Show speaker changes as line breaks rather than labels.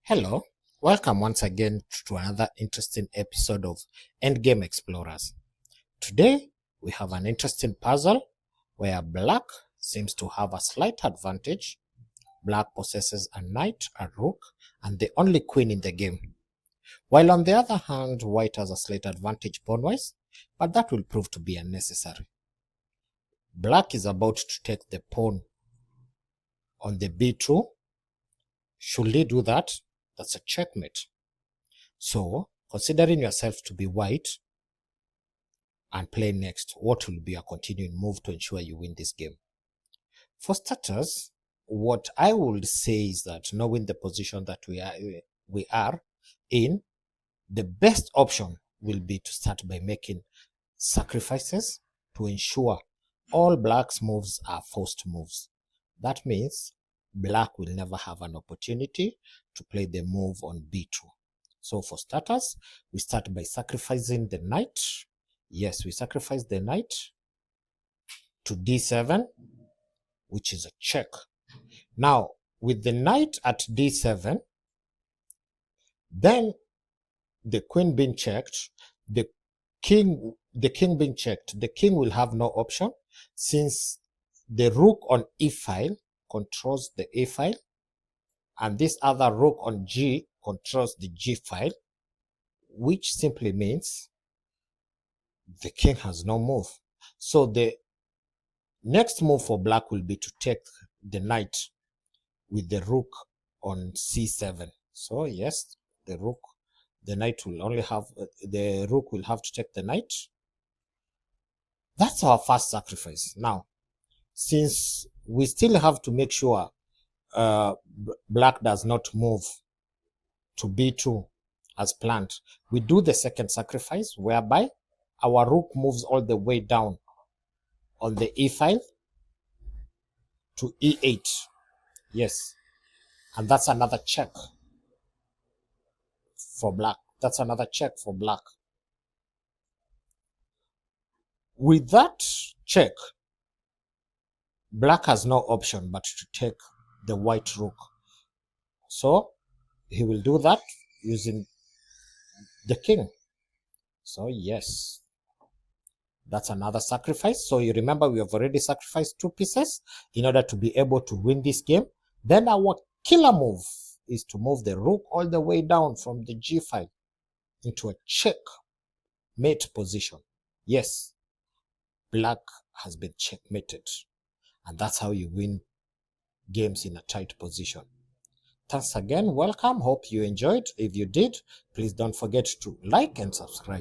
Hello, welcome once again to another interesting episode of Endgame Explorers. Today, we have an interesting puzzle where black seems to have a slight advantage. Black possesses a knight, a rook, and the only queen in the game. While on the other hand, white has a slight advantage pawn-wise, but that will prove to be unnecessary. Black is about to take the pawn on the b2. Should he do that? That's a checkmate. So, considering yourself to be white and play next, what will be a continuing move to ensure you win this game? For starters, what I would say is that knowing the position that we are in, the best option will be to start by making sacrifices to ensure all black's moves are forced moves. That means black will never have an opportunity to play the move on b2. So for starters, we start by sacrificing the knight. Yes, we sacrifice the knight to d7, which is a check. Now, with the knight at d7, then the queen being checked, the king being checked, the king will have no option since the rook on e file controls the a file, and this other rook on g controls the g file, which simply means the king has no move. So the next move for black will be to take the knight with the rook on c7. So yes, the knight will only have, the rook will have to take the knight. That's our first sacrifice. Now, since we still have to make sure black does not move to b2 as planned, we do the second sacrifice whereby our rook moves all the way down on the e file to e8. Yes, and that's another check for black. That's another check for black. With that check, black has no option but to take the white rook. So he will do that using the king. So yes, that's another sacrifice. So you remember we have already sacrificed 2 pieces in order to be able to win this game. Then our killer move is to move the rook all the way down from the g file into a checkmate position. Yes, black has been checkmated, and that's how you win games in a tight position. Thanks again, welcome, hope you enjoyed. If you did, please don't forget to like and subscribe.